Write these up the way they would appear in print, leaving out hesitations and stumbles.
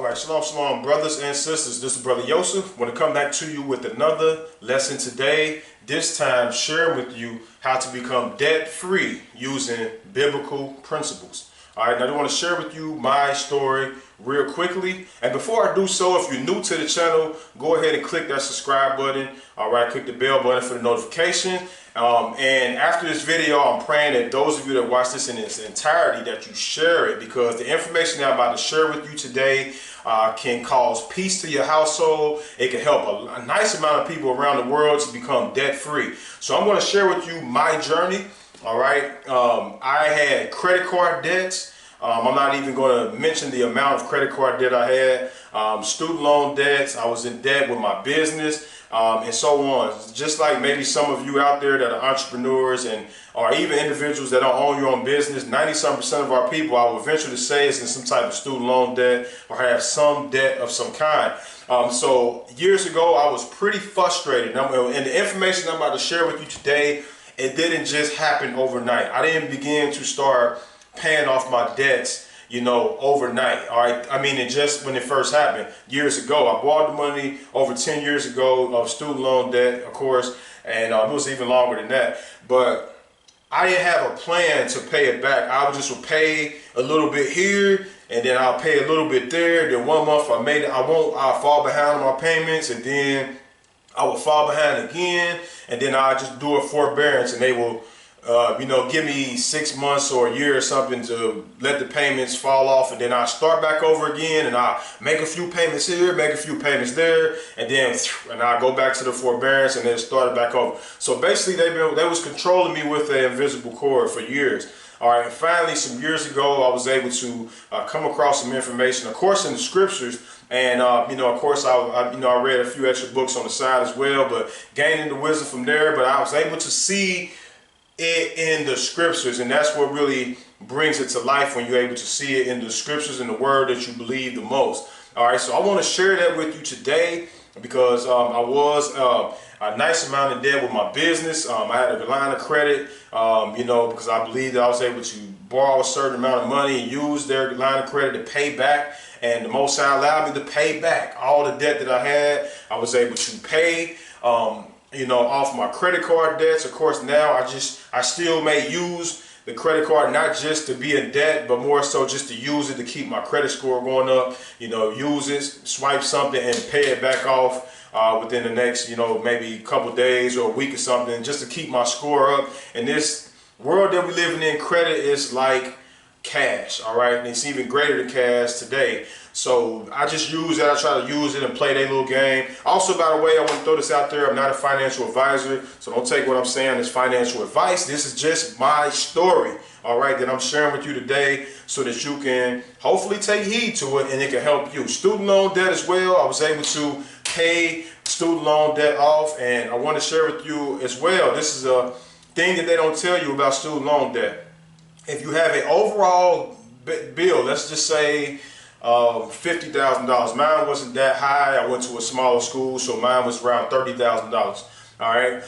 All right, shalom, shalom, brothers and sisters. This is Brother Yosef. I want to come back to you with another lesson today. This time, sharing with you how to become debt-free using biblical principles. All right, now I want to share with you my story real quickly. And before I do so, if you're new to the channel, go ahead and click that subscribe button. All right, click the bell button for the notification. And after this video, I'm praying that those of you that watch this in its entirety, that you share it, because the information that I'm about to share with you today can cause peace to your household. It can help a nice amount of people around the world to become debt-free. So I'm going to share with you my journey. All right. I had credit card debts. I'm not even going to mention the amount of credit card debt I had. Student loan debts. I was in debt with my business. And so on. Just like maybe some of you out there that are entrepreneurs and or even individuals that don't own your own business, 90% of our people, I would venture to say, is in some type of student loan debt or have some debt of some kind. So years ago, I was pretty frustrated. And the information I'm about to share with you today, it didn't just happen overnight. I didn't begin to start paying off my debts, you know, overnight. All right. I mean, it just when it first happened years ago, I borrowed the money over 10 years ago of student loan debt, of course, and it was even longer than that. But I didn't have a plan to pay it back. I would just pay a little bit here, and then I'll pay a little bit there. Then 1 month I'll fall behind on my payments, and then I will fall behind again, and then I'll just do a forbearance, and they will give me 6 months or a year or something to let the payments fall off, and then I start back over again, and I make a few payments here, make a few payments there, and then I go back to the forbearance and then start it back over. So basically, they was controlling me with an invisible cord for years. All right, and finally, some years ago, I was able to come across some information, of course, in the scriptures. And, of course, I read a few extra books on the side as well, but gaining the wisdom from there. But I was able to see it in the scriptures, and that's what really brings it to life, when you're able to see it in the scriptures and the word that you believe the most. All right, so I want to share that with you today because I was a nice amount of debt with my business. I had a line of credit, because I believed that I was able to borrow a certain amount of money and use their line of credit to pay back. And the Most High allowed me to pay back all the debt that I had. I was able to pay off my credit card debts. Of course, now I still may use the credit card, not just to be in debt, but more so just to use it to keep my credit score going up. Use it, swipe something and pay it back off within the next, maybe a couple days or a week or something, just to keep my score up. And this world that we're living in, credit is like cash, all right? And it's even greater than cash today. So I just use that. I try to use it and play their little game. Also, by the way, I want to throw this out there. I'm not a financial advisor, so don't take what I'm saying as financial advice. This is just my story, all right, that I'm sharing with you today so that you can hopefully take heed to it and it can help you. Student loan debt as well. I was able to pay student loan debt off, and I want to share with you as well. This is a thing that they don't tell you about student loan debt. If you have an overall bill, let's just say $50,000. Mine wasn't that high. I went to a smaller school, so mine was around $30,000. All right.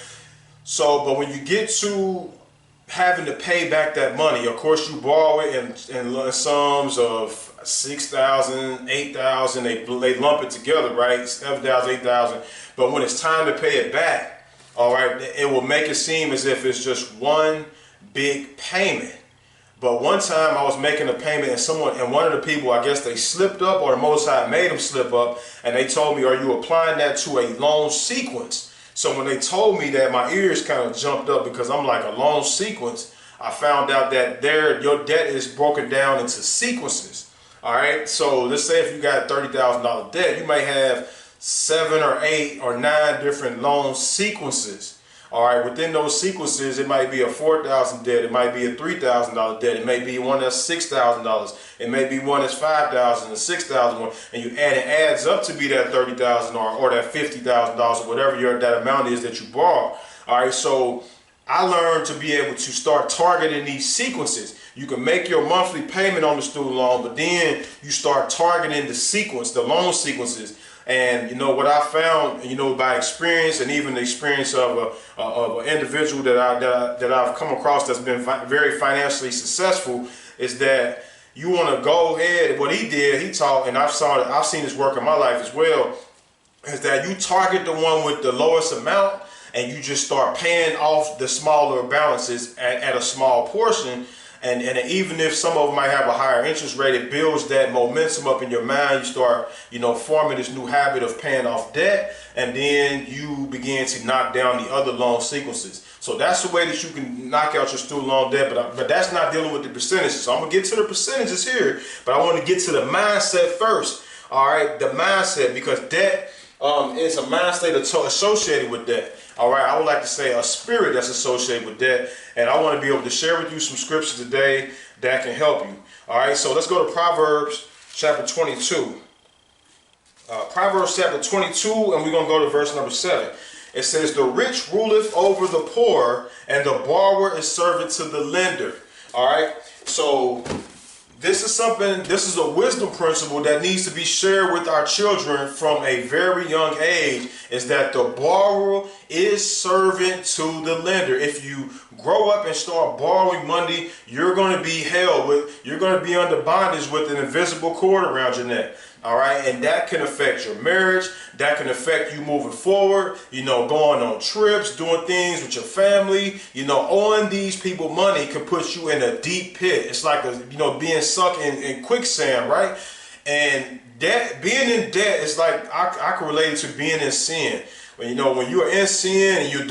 So, but when you get to having to pay back that money, of course, you borrow it in sums of $6,000, $8,000. They lump it together, right? $7,000, $8,000. But when it's time to pay it back, all right, it will make it seem as if it's just one big payment. But one time I was making a payment, and one of the people, I guess they slipped up, or the Most High made them slip up, and they told me, "Are you applying that to a loan sequence?" So when they told me that, my ears kind of jumped up, because I'm like, a loan sequence? I found out that your debt is broken down into sequences. All right. So let's say if you got $30,000 debt, you may have 7 or 8 or 9 different loan sequences. All right, within those sequences, it might be a $4,000 debt, it might be a $3,000 debt, it may be one that's $6,000, it may be one that's $5,000 and $6,000, and it adds up to be that $30,000 or that $50,000 or whatever that amount is that you borrow. All right, so I learned to be able to start targeting these sequences. You can make your monthly payment on the student loan, but then you start targeting the sequence, the loan sequences. And what I found, by experience, and even the experience of an individual that I've come across that's been very financially successful, is that you want to go ahead. What he did, he taught, and I've seen this work in my life as well, is that you target the one with the lowest amount and you just start paying off the smaller balances at a small portion. And even if some of them might have a higher interest rate, it builds that momentum up in your mind. You start, forming this new habit of paying off debt, and then you begin to knock down the other loan sequences. So that's the way that you can knock out your student loan debt, but that's not dealing with the percentages. So I'm gonna get to the percentages here, but I want to get to the mindset first. All right, the mindset, because debt is a mindset associated with debt. All right, I would like to say a spirit that's associated with that, and I want to be able to share with you some scriptures today that can help you. All right, so let's go to Proverbs chapter 22. Proverbs chapter 22, and we're going to go to verse number 7. It says, "The rich ruleth over the poor, and the borrower is servant to the lender." All right, so this is a wisdom principle that needs to be shared with our children from a very young age, is that the borrower is servant to the lender. If you grow up and start borrowing money, you're going to be you're going to be under bondage with an invisible cord around your neck. All right, and that can affect your marriage. That can affect you moving forward, going on trips, doing things with your family. Owing these people money can put you in a deep pit. It's like being sucked in quicksand, right? And being in debt is like, I can relate it to being in sin. When you are in sin and you're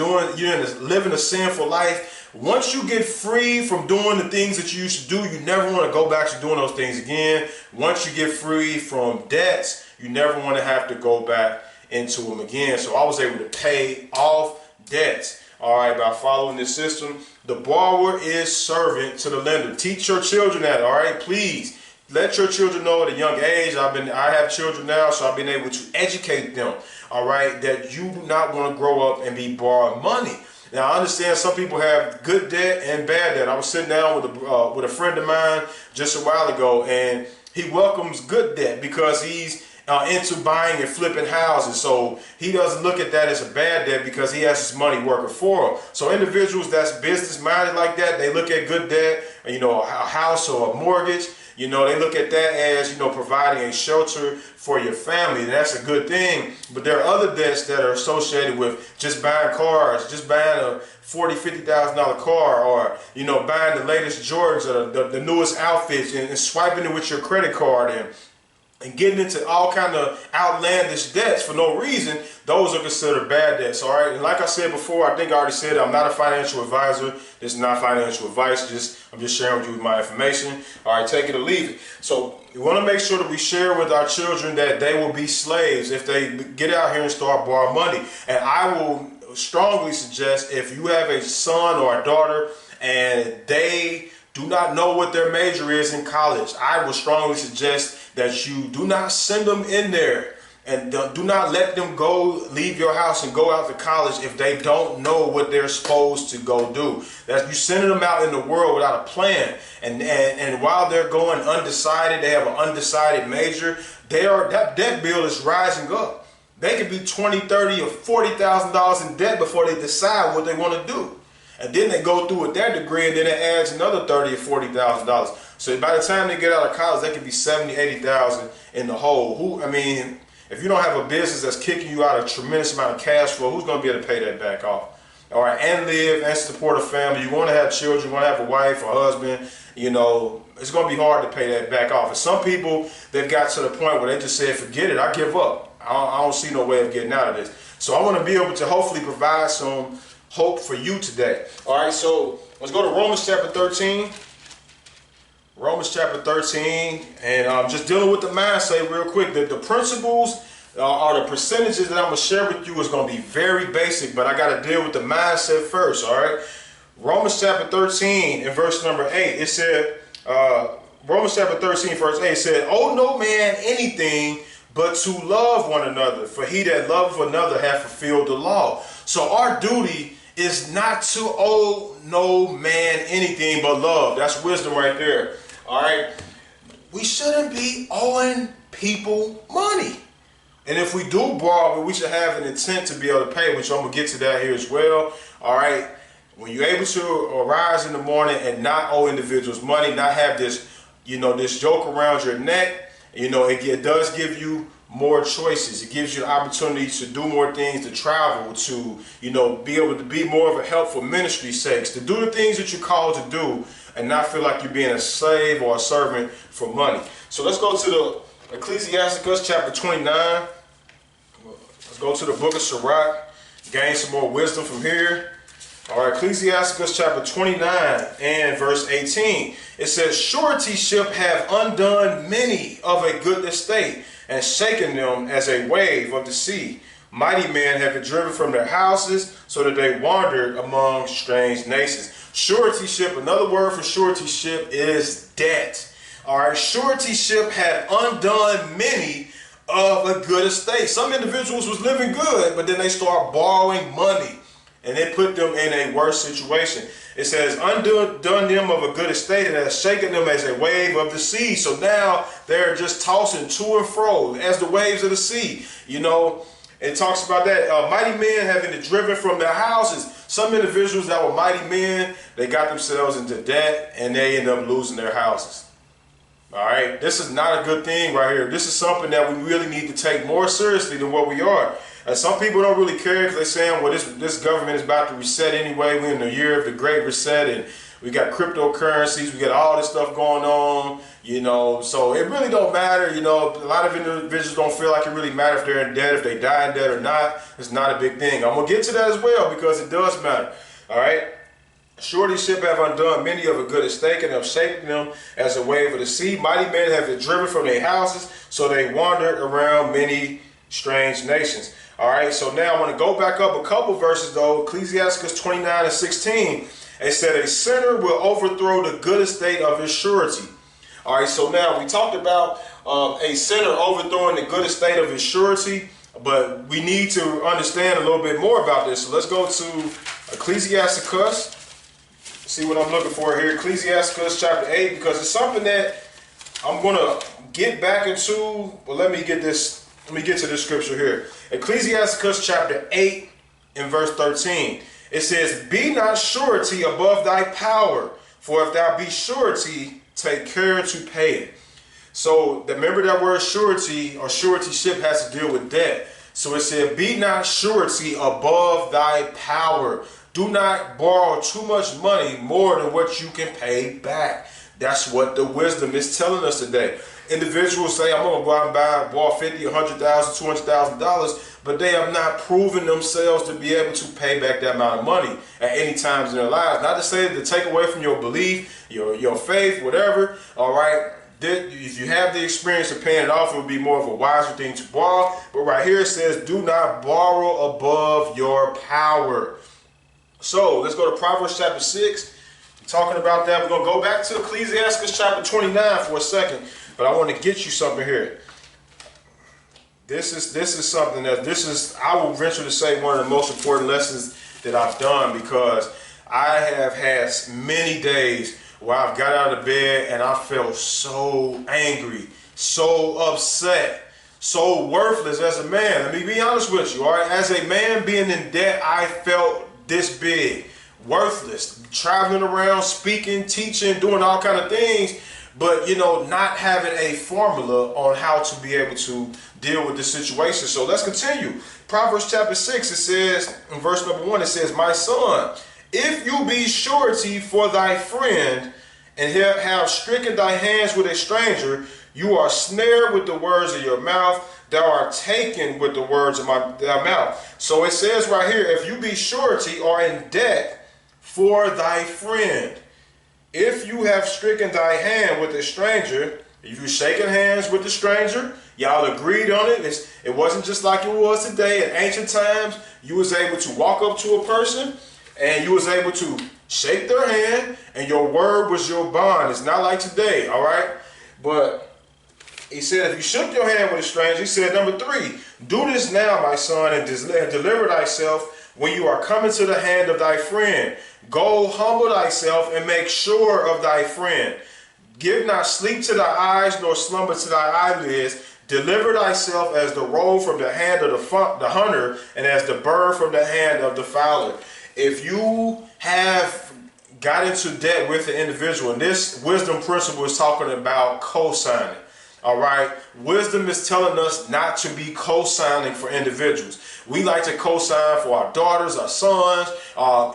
living a sinful life, once you get free from doing the things that you used to do, you never want to go back to doing those things again. Once you get free from debts, you never want to have to go back into them again. So I was able to pay off debts, all right, by following this system. The borrower is servant to the lender. Teach your children that, all right, please. Let your children know at a young age. I have children now, so I've been able to educate them, all right, that you do not want to grow up and be borrowing money. Now, I understand some people have good debt and bad debt. I was sitting down with a friend of mine just a while ago, and he welcomes good debt because he's into buying and flipping houses. So he doesn't look at that as a bad debt because he has his money working for him. So individuals that's business minded like that, they look at good debt, a house or a mortgage. They look at that as, providing a shelter for your family. And that's a good thing. But there are other debts that are associated with just buying cars, just buying a $40,000, $50,000 car, or, buying the latest Jordans or the newest outfits and swiping it with your credit card and getting into all kind of outlandish debts for no reason. Those are considered bad debts, all right? And like I said before, I think I already said, I'm not a financial advisor. This is not financial advice. I'm just sharing with you my information. All right, take it or leave it. So we want to make sure that we share with our children that they will be slaves if they get out here and start borrowing money. And I will strongly suggest, if you have a son or a daughter and they do not know what their major is in college, I will strongly suggest that you do not send them in there, and do not let them leave your house and go out to college if they don't know what they're supposed to go do. That you sending them out in the world without a plan, and while they're going undecided, they have an undecided major, that debt bill is rising up. They could be $20,000, $30,000, or $40,000 in debt before they decide what they want to do. And then they go through with their degree, and then it adds another $30,000 or $40,000. So by the time they get out of college, they could be $70,000, $80,000 in the hole. If you don't have a business that's kicking you out a tremendous amount of cash flow, who's going to be able to pay that back off? All right, and live and support a family. You want to have children, you want to have a wife or husband. It's going to be hard to pay that back off. And some people, they've got to the point where they just said, forget it, I give up. I don't see no way of getting out of this. So I want to be able to hopefully provide some hope for you today. All right, so let's go to Romans chapter 13. Romans chapter 13, and just dealing with the mindset real quick. The principles or the percentages that I'm going to share with you is going to be very basic, but I got to deal with the mindset first, all right? Romans chapter 13 and verse number 8, it said, Romans chapter 13 verse 8 said, "Owe no man anything but to love one another, for he that loveth another hath fulfilled the law." So our duty is not to owe no man anything but love. That's wisdom right there. All right. We shouldn't be owing people money. And if we do borrow, we should have an intent to be able to pay, which I'm going to get to that here as well. All right. When you're able to arise in the morning and not owe individuals money, not have this this yoke around your neck, it does give you more choices. It gives you the opportunity to do more things, to travel, to, be able to be more of a help for ministry's sakes, to do the things that you're called to do and not feel like you're being a slave or a servant for money. So let's go to the Ecclesiasticus chapter 29. Let's go to the book of Sirach, gain some more wisdom from here. All right, Ecclesiasticus chapter 29 and verse 18. It says, suretyship have undone many of a good estate, and shaken them as a wave of the sea. Mighty men have been driven from their houses, so that they wandered among strange nations. Suretyship, another word for suretyship is debt. All right, suretyship had undone many of a good estate. Some individuals was living good, but then they start borrowing money, and it put them in a worse situation. It says, undone them of a good estate, and has shaken them as a wave of the sea. So now they're just tossing to and fro as the waves of the sea. It talks about that. Mighty men having been driven from their houses. Some individuals that were mighty men, they got themselves into debt, and they end up losing their houses. All right, this is not a good thing right here. This is something that we really need to take more seriously than what we are. And some people don't really care because they're saying, well, this government is about to reset anyway. We're in the year of the Great Reset, and we got cryptocurrencies. We got all this stuff going on, So it really don't matter, A lot of individuals don't feel like it really matters if they're in debt, if they die in debt or not. It's not a big thing. I'm going to get to that as well because it does matter. All right. Suretyship have undone many of a good estate, and have shaken them as a wave of the sea. Mighty men have been driven from their houses, so they wandered around many strange nations. All right, so now I want to go back up a couple verses though. Ecclesiasticus 29 and 16. It said, a sinner will overthrow the good estate of his surety. All right, so now we talked about a sinner overthrowing the good estate of his surety, but we need to understand a little bit more about this. So let's go to Ecclesiasticus. See what I'm looking for here. Ecclesiasticus chapter 8, because it's something that I'm going to get back into. Well, let me get to this scripture here. Ecclesiasticus chapter 8 and verse 13. It says, be not surety above thy power, for if thou be surety, take care to pay it. So remember that word surety or suretyship has to deal with debt. So it said, be not surety above thy power. Do not borrow too much money more than what you can pay back. That's what the wisdom is telling us today. Individuals say, I'm going to go out and borrow $50,000, $100,000, $200,000, but they have not proven themselves to be able to pay back that amount of money at any times in their lives. Not to say to take away from your belief, your faith, whatever, all right? If you have the experience of paying it off, it would be more of a wiser thing to borrow. But right here it says, do not borrow above your power. So let's go to Proverbs chapter 6. Talking about that, we're going to go back to Ecclesiasticus chapter 29 for a second. But I want to get you something here. This is something that I will venture to say, one of the most important lessons that I've done, because I have had many days where I've got out of bed and I felt so angry, so upset, so worthless as a man. Let me be honest with you, all right? As a man being in debt, I felt this big, worthless, traveling around, speaking, teaching, doing all kind of things, but not having a formula on how to be able to deal with the situation. So let's continue. Proverbs chapter 6, it says in verse number 1, it says, my son, if you be surety for thy friend, and have stricken thy hands with a stranger, you are snared with the words of your mouth, thou art taken with the words of thy mouth. So it says right here, if you be surety or in debt for thy friend, if you have stricken thy hand with a stranger, if you shaken hands with the stranger, y'all agreed on it. It wasn't just like it was today. In ancient times, you was able to walk up to a person and you was able to shake their hand, and your word was your bond. It's not like today, all right? But he said, if you shook your hand with a stranger, he said, number 3, do this now, my son, and deliver thyself when you are coming to the hand of thy friend. Go humble thyself and make sure of thy friend. Give not sleep to thy eyes, nor slumber to thy eyelids. Deliver thyself as the roe from the hand of the hunter, and as the bird from the hand of the fowler. If you have got into debt with the individual. And this wisdom principle is talking about co-signing. All right. Wisdom is telling us not to be co-signing for individuals. We like to co-sign for our daughters, our sons,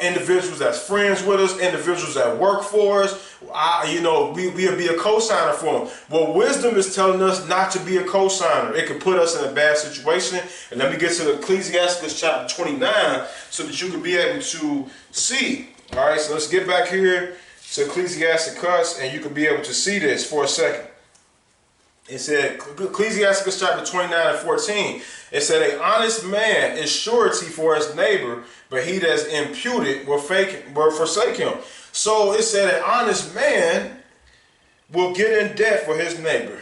individuals that's friends with us, individuals that work for us. We'll be a co-signer for them. Well, wisdom is telling us not to be a co-signer. It could put us in a bad situation. And let me get to Ecclesiastes chapter 29 so that you can be able to see. All right. So let's get back here to Ecclesiastes and you can be able to see this for a second. It said, Ecclesiastes chapter 29 and 14, it said, an honest man is surety for his neighbor, but he that's imputed will forsake him. So it said an honest man will get in debt for his neighbor.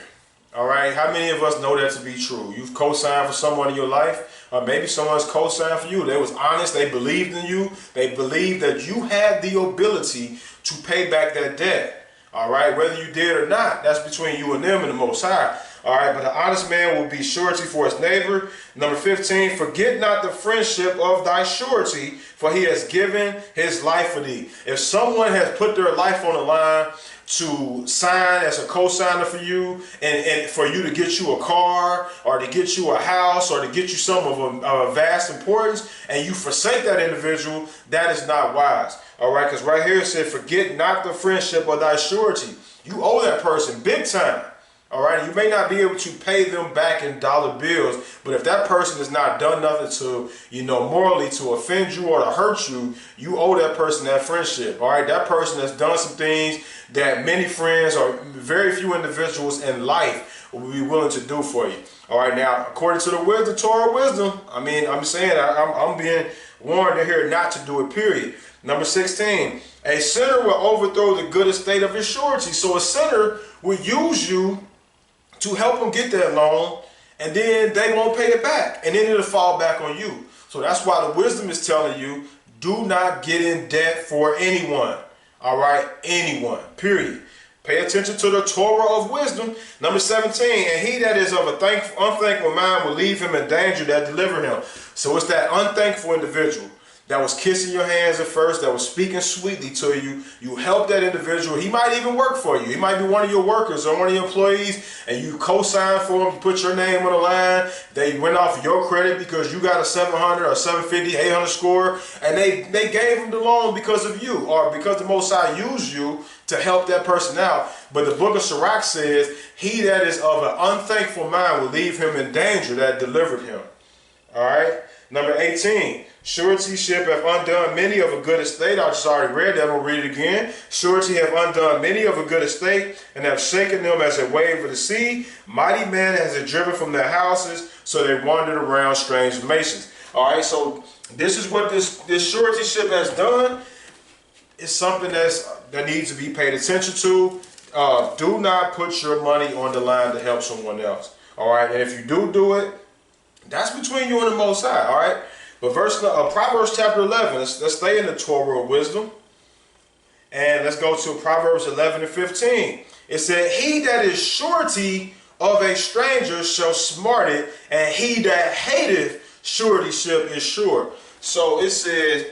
All right, how many of us know that to be true? You've co-signed for someone in your life, or maybe someone's co-signed for you. They was honest, they believed in you, they believed that you had the ability to pay back that debt. All right, whether you did or not, that's between you and them and the Most High. All right, but the honest man will be surety for his neighbor. Number 15, forget not the friendship of thy surety, for he has given his life for thee. If someone has put their life on the line to sign as a co-signer for you and for you to get you a car or to get you a house or to get you something of a vast importance, and you forsake that individual, that is not wise. All right, because right here it said, forget not the friendship of thy surety. You owe that person big time. All right, you may not be able to pay them back in dollar bills, but if that person has not done nothing to, morally to offend you or to hurt you, you owe that person that friendship. All right, that person has done some things that many friends or very few individuals in life will be willing to do for you. All right, now, according to the Torah wisdom, I'm being warned here not to do it, period. Number 16, a sinner will overthrow the good estate of his surety. So a sinner will use you to help them get that loan, and then they won't pay it back, and then it'll fall back on you. So that's why the wisdom is telling you, do not get in debt for anyone. All right, anyone, period. Pay attention to the Torah of wisdom. Number 17, and he that is of an unthankful mind will leave him in danger that deliver him. So it's that unthankful individual that was kissing your hands at first, that was speaking sweetly to you. You help that individual. He might even work for you. He might be one of your workers or one of your employees, and you co-sign for him. You put your name on the line. They went off your credit because you got a 700 or 750, 800 score, and they gave him the loan because of you, or because the Most High used you to help that person out. But the book of Sirach says, he that is of an unthankful mind will leave him in danger that delivered him. All right. Number 18, suretyship have undone many of a good estate. I just already read that. I'm going to read it again. Surety have undone many of a good estate and have shaken them as a wave of the sea. Mighty men has it driven from their houses, so they wandered around strange nations. All right, so this is what this suretyship has done. It's something that needs to be paid attention to. Do not put your money on the line to help someone else. All right, and if you do it, that's between you and the Most High, all right? But Proverbs chapter 11, let's stay in the Torah of wisdom. And let's go to Proverbs 11 and 15. It said, he that is surety of a stranger shall smart it, and he that hateth suretyship is sure. So it says,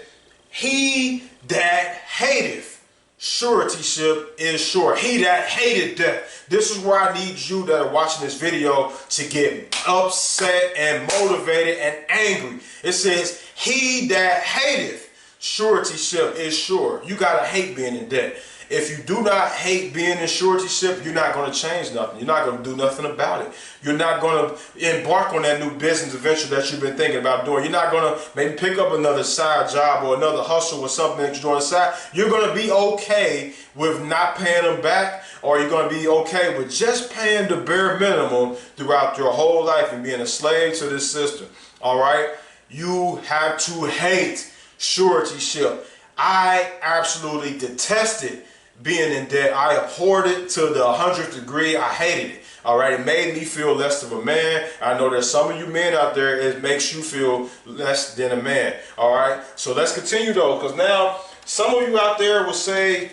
he that hateth suretyship is sure. He that hated death. This is where I need you that are watching this video to get upset and motivated and angry. It says, he that hateth suretyship is sure. You got to hate being in debt. If you do not hate being in suretyship, you're not going to change nothing. You're not going to do nothing about it. You're not going to embark on that new business venture that you've been thinking about doing. You're not going to maybe pick up another side job or another hustle or something that you're doing on the side. You're going to be okay with not paying them back, or you're going to be okay with just paying the bare minimum throughout your whole life and being a slave to this system. All right? You have to hate suretyship. I absolutely detested being in debt. I abhorred it to the 100th degree. I hated it. All right, it made me feel less of a man. I know there's some of you men out there, it makes you feel less than a man. All right, so let's continue though, because now some of you out there will say,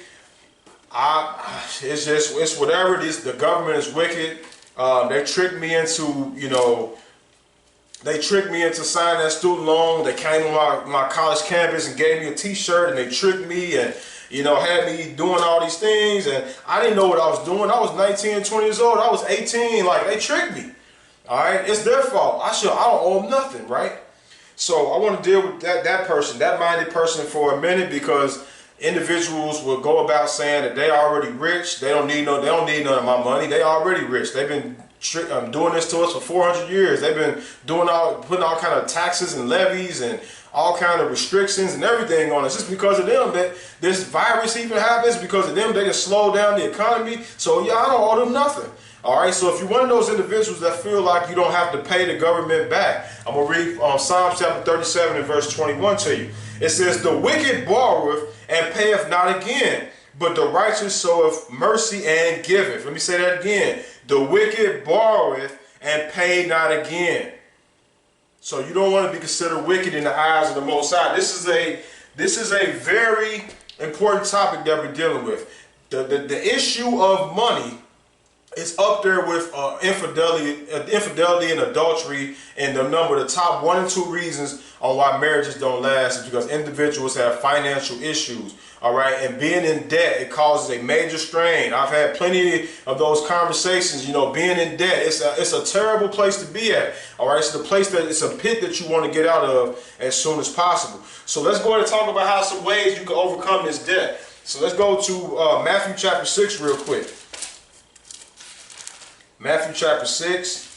it's whatever. The government is wicked. They tricked me into, they tricked me into signing that student loan. They came on my college campus and gave me a t-shirt, and they tricked me, and you know, had me doing all these things, and I didn't know what I was doing. I was 19, 20 years old. I was 18. Like, they tricked me. All right, it's their fault. I don't owe them nothing, right? So I want to deal with that person, that minded person, for a minute, because individuals will go about saying that they already rich. They don't need none of my money. They already rich. They've been doing this to us for 400 years. They've been putting all kind of taxes and levies and all kind of restrictions and everything on us. It's because of them that this virus even happens. Because of them, they can slow down the economy. So yeah, I don't owe them nothing. All right, so if you're one of those individuals that feel like you don't have to pay the government back, I'm going to read Psalms chapter 37 and verse 21 to you. It says, "The wicked borroweth and payeth not again, but the righteous soweth mercy and giveth." Let me say that again. The wicked borroweth and pay not again. So you don't want to be considered wicked in the eyes of the Most High. This is a very important topic that we're dealing with. The issue of money is up there with infidelity and adultery, and the top 1 and 2 reasons on why marriages don't last is because individuals have financial issues. All right, and being in debt, it causes a major strain. I've had plenty of those conversations. You know, being in debt, it's a terrible place to be at. All right, it's it's a pit that you want to get out of as soon as possible. So let's go ahead and talk about how some ways you can overcome this debt. So let's go to Matthew chapter 6 real quick. Matthew chapter 6.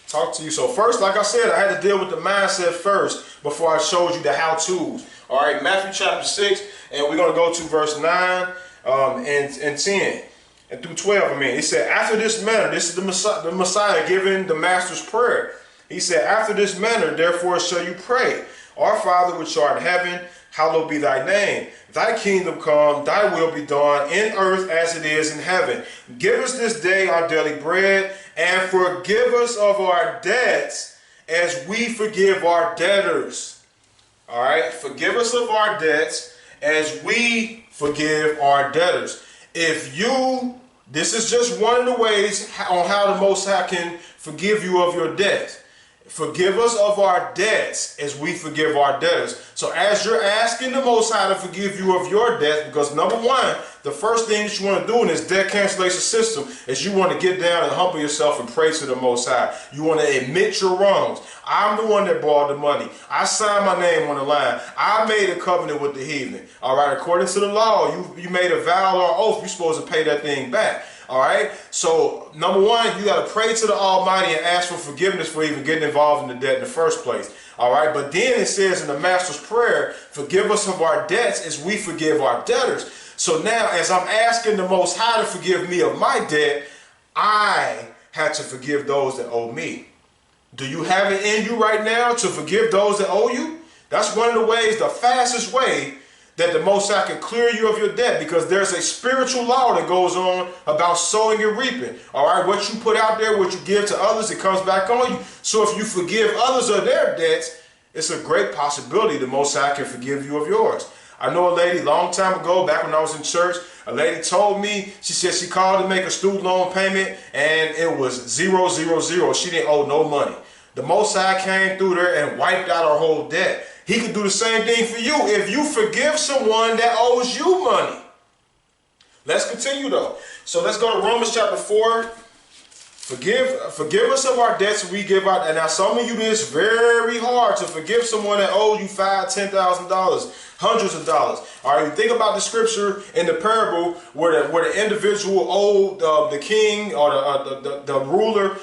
Talk to you. So first, like I said, I had to deal with the mindset first before I showed you the how-tos. All right, Matthew chapter 6, and we're going to go to verse 9 and 10 and through 12. I mean, it said, "After this manner," this is the Messiah giving the Master's prayer. He said, "After this manner, therefore shall you pray. Our Father which art in heaven, hallowed be thy name. Thy kingdom come, thy will be done in earth as it is in heaven. Give us this day our daily bread, and forgive us of our debts as we forgive our debtors." All right, forgive us of our debts as we forgive our debtors. This is just one of the ways on how the Most High can forgive you of your debts. Forgive us of our debts as we forgive our debtors. So as you're asking the Most High to forgive you of your debts, because number one, the first thing that you want to do in this debt cancellation system is you want to get down and humble yourself and pray to the Most High. You want to admit your wrongs. I'm the one that borrowed the money. I signed my name on the line. I made a covenant with the heathen. All right, according to the law, you made a vow or oath. You're supposed to pay that thing back. All right, so number one, you got to pray to the Almighty and ask for forgiveness for even getting involved in the debt in the first place. All right, but then it says in the Master's Prayer, "Forgive us of our debts as we forgive our debtors." So now, as I'm asking the Most High to forgive me of my debt, I had to forgive those that owe me. Do you have it in you right now to forgive those that owe you? That's one of the ways, the fastest way that the Most High can clear you of your debt, because there's a spiritual law that goes on about sowing and reaping. All right, what you put out there, what you give to others, it comes back on you. So if you forgive others of their debts, it's a great possibility the Most High can forgive you of yours. I know a lady long time ago, back when I was in church, a lady told me, she said she called to make a student loan payment and it was 000. She didn't owe no money. The Most High came through there and wiped out her whole debt. He can do the same thing for you if you forgive someone that owes you money. Let's continue though. So let's go to Romans chapter 4. Forgive us of our debts we give out. And now some of you, it's very hard to forgive someone that owes you $5,000, $10,000, hundreds of dollars. All right, think about the scripture in the parable where the individual owed the king or the ruler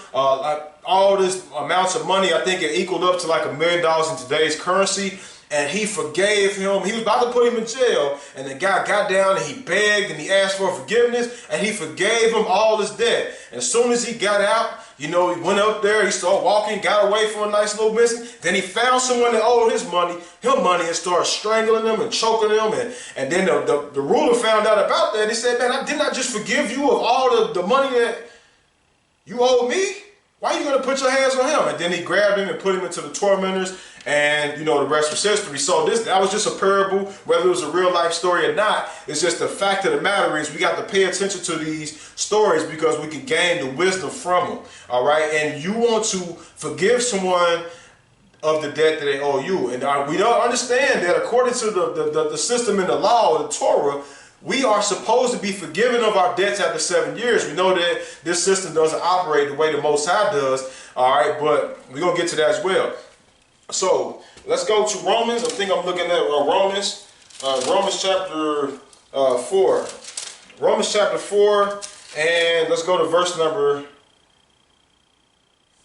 all this amounts of money. I think it equaled up to like $1 million in today's currency. And he forgave him. He was about to put him in jail. And the guy got down and he begged and he asked for forgiveness. And he forgave him all his debt. And as soon as he got out, you know, he went up there, he started walking, got away for a nice little business. Then he found someone that owed him money, and started strangling them and choking them. And then the ruler found out about that. He said, "Man, didn't I just forgive you of all the money that you owe me? Why are you going to put your hands on him?" And then he grabbed him and put him into the tormentors. And, you know, the rest was history. So that was just a parable, whether it was a real life story or not. It's just the fact of the matter is we got to pay attention to these stories because we can gain the wisdom from them. All right. And you want to forgive someone of the debt that they owe you. And we don't understand that according to the system in the law, the Torah, we are supposed to be forgiven of our debts after 7 years. We know that this system doesn't operate the way the Most High does, all right, but we're going to get to that as well. So let's go to Romans. I think I'm looking at Romans chapter 4. Romans chapter 4, and let's go to verse number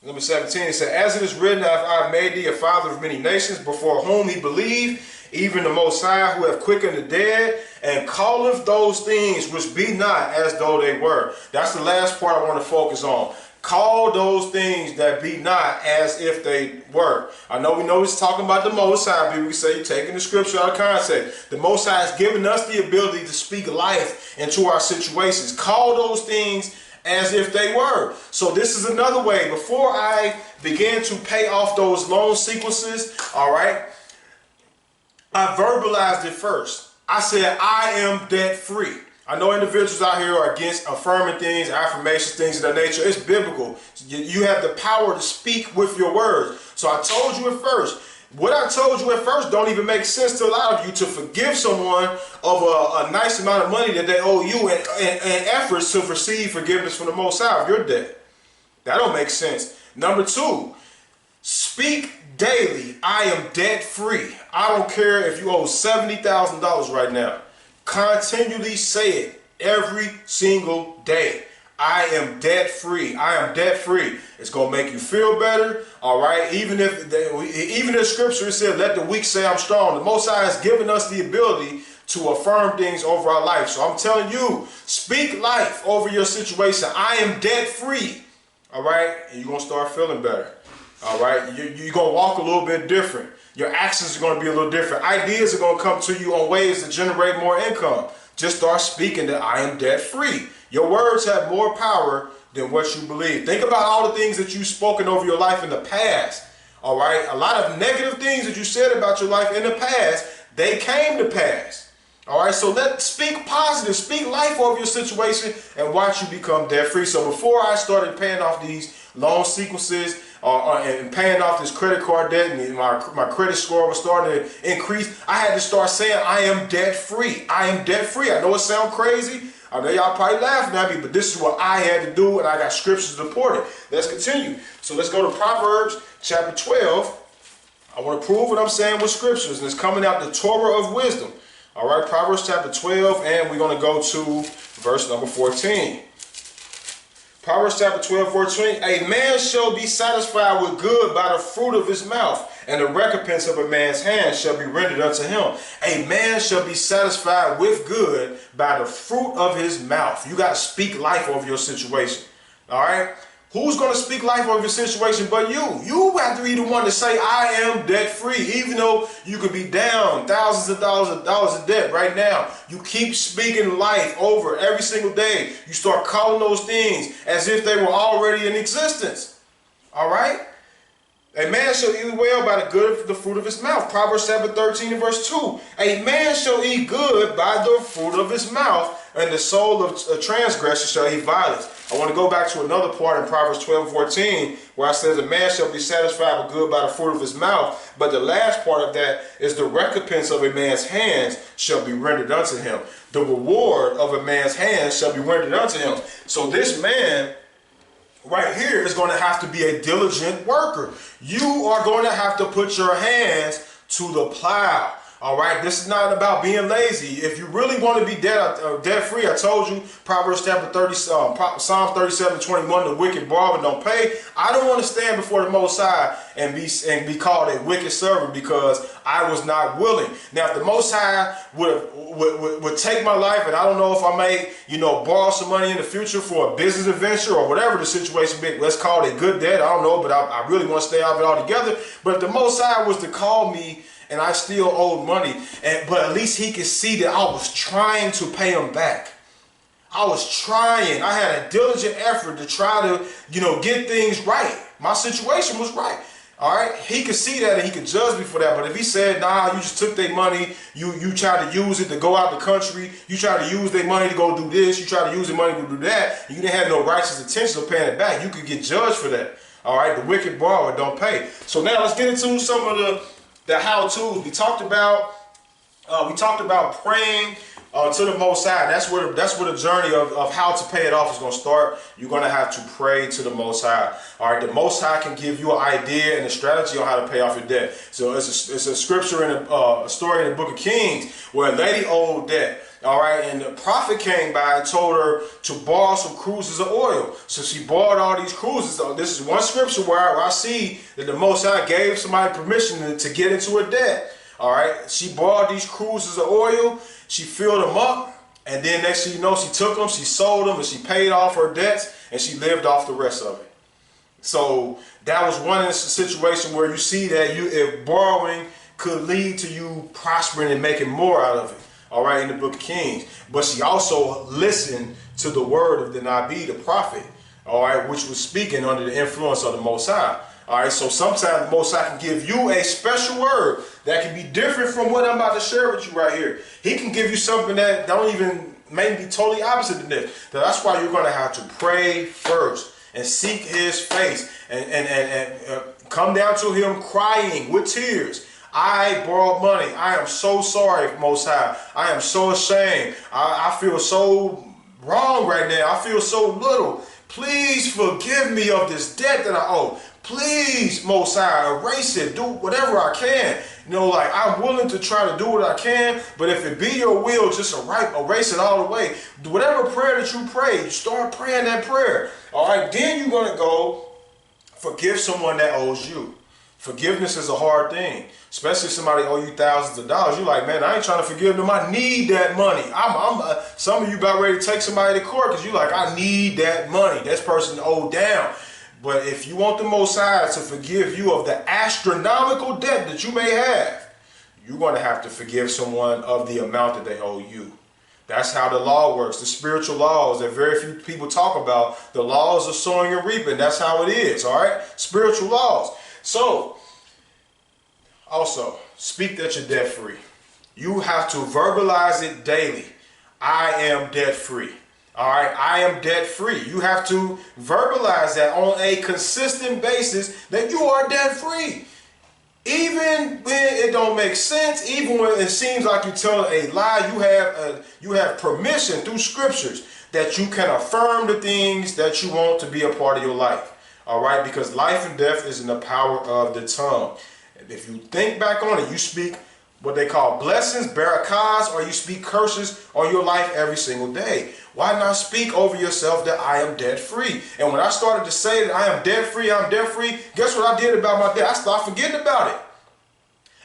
17. It says, as it is written, I have made thee a father of many nations, before whom he believed, even the Most High, who have quickened the dead, and calleth those things which be not as though they were. That's the last part I want to focus on. Call those things that be not as if they were. I know we know it's talking about the Most High. People say you're taking the scripture out of context. The Most High has given us the ability to speak life into our situations. Call those things as if they were. So this is another way. Before I began to pay off those loan sequences, all right, I verbalized it first. I said, I am debt free. I know individuals out here are against affirming things, affirmations, things of that nature. It's biblical. You have the power to speak with your words. So I told you at first. What I told you at first don't even make sense to a lot of you to forgive someone of a nice amount of money that they owe you and efforts to receive forgiveness from the Most High of your debt. That don't make sense. Number 2, speak daily. I am debt free. I don't care if you owe $70,000 right now. Continually say it every single day. I am debt free. I am debt free. It's going to make you feel better. All right. Even in scripture it said, let the weak say I'm strong. The Most High has given us the ability to affirm things over our life. So I'm telling you, speak life over your situation. I am debt free. All right. And you're going to start feeling better. All right. You're going to walk a little bit different. Your actions are going to be a little different. Ideas are going to come to you on ways to generate more income. Just start speaking that I am debt free. Your words have more power than what you believe. Think about all the things that you've spoken over your life in the past. All right. A lot of negative things that you said about your life in the past, they came to pass. All right. So speak positive, speak life over your situation and watch you become debt free. So before I started paying off these loan sequences, and paying off this credit card debt, and my credit score was starting to increase, I had to start saying I am debt free. I am debt free. I know it sounds crazy. I know y'all probably laughing at me, but this is what I had to do, and I got scriptures to support it. Let's continue. So let's go to Proverbs chapter 12. I want to prove what I'm saying with scriptures, and it's coming out the Torah of wisdom. All right, Proverbs chapter 12, and we're going to go to verse number 14. Proverbs chapter 12, 14. A man shall be satisfied with good by the fruit of his mouth, and the recompense of a man's hand shall be rendered unto him. A man shall be satisfied with good by the fruit of his mouth. You got to speak life over your situation. All right? Who's going to speak life over your situation but you? You have to be the one to say, I am debt free. Even though you could be down thousands of dollars in debt right now, you keep speaking life over every single day. You start calling those things as if they were already in existence. All right? A man shall eat well by the good of the fruit of his mouth. Proverbs chapter 13 and verse 2. A man shall eat good by the fruit of his mouth, and the soul of a transgressor shall eat violence. I want to go back to another part in Proverbs 12 and 14, where I says a man shall be satisfied with good by the fruit of his mouth. But the last part of that is the recompense of a man's hands shall be rendered unto him. The reward of a man's hands shall be rendered unto him. So this man right here is going to have to be a diligent worker. You are going to have to put your hands to the plow. All right, this is not about being lazy. If you really want to be debt free, I told you, Proverbs chapter 30, Psalm 37:21, the wicked borrow and don't pay. I don't want to stand before the Most High and be called a wicked servant because I was not willing. Now, if the Most High would take my life, and I don't know if I may, borrow some money in the future for a business adventure or whatever the situation be, let's call it a good debt. I don't know, but I really want to stay out of it altogether. But if the Most High was to call me and I still owed money, but at least he could see that I was trying to pay him back. I was trying. I had a diligent effort to try to, get things right. My situation was right. All right. He could see that and he could judge me for that. But if he said, nah, you just took their money, you tried to use it to go out the country, you tried to use their money to go do this, you tried to use their money to do that, and you didn't have no righteous intention of paying it back, you could get judged for that. All right, the wicked borrower don't pay. So now let's get into some of the how-tos. We talked about praying to the Most High. That's where the journey of how to pay it off is going to start. You're going to have to pray to the Most High. All right, the Most High can give you an idea and a strategy on how to pay off your debt. So it's a scripture in a story in the Book of Kings where a lady owed debt. All right, and the prophet came by and told her to borrow some cruises of oil. So she borrowed all these cruises. This is one scripture where I see that the Most High gave somebody permission to get into a debt. All right, she borrowed these cruises of oil. She filled them up, and then next thing you know, she took them, she sold them, and she paid off her debts, and she lived off the rest of it. So that was one situation where you see that if borrowing could lead to you prospering and making more out of it. All right, in the Book of Kings. But she also listened to the word of the Nabi, the prophet, all right, which was speaking under the influence of the Most High. All right, so sometimes the Most High can give you a special word that can be different from what I'm about to share with you right here. He can give you something that don't even maybe be totally opposite than this. So that's why you're going to have to pray first and seek his face and come down to him crying with tears. I borrowed money. I am so sorry, Most High. I am so ashamed. I feel so wrong right now. I feel so little. Please forgive me of this debt that I owe. Please, Most High, erase it. Do whatever I can. You know, like, I'm willing to try to do what I can, but if it be your will, just erase it all the way. Whatever prayer that you pray, start praying that prayer. All right, then you're going to go forgive someone that owes you. Forgiveness is a hard thing, especially if somebody owe you thousands of dollars. You're like, man, I ain't trying to forgive them. I need that money. Some of you about ready to take somebody to court because you're like, I need that money. This person owed down. But if you want the Most High to forgive you of the astronomical debt that you may have, you're going to have to forgive someone of the amount that they owe you. That's how the law works. The spiritual laws that very few people talk about. The laws of sowing and reaping. That's how it is. All right. Spiritual laws. So, also, speak that you're debt free. You have to verbalize it daily. I am debt free. All right, I am debt free. You have to verbalize that on a consistent basis that you are debt free. Even when it don't make sense, even when it seems like you're telling a lie, you have permission through scriptures that you can affirm the things that you want to be a part of your life. All right, because life and death is in the power of the tongue. And if you think back on it, you speak what they call blessings, barakas, or you speak curses on your life every single day. Why not speak over yourself that I am debt free? And when I started to say that I am debt free, guess what I did about my debt? I started forgetting about it.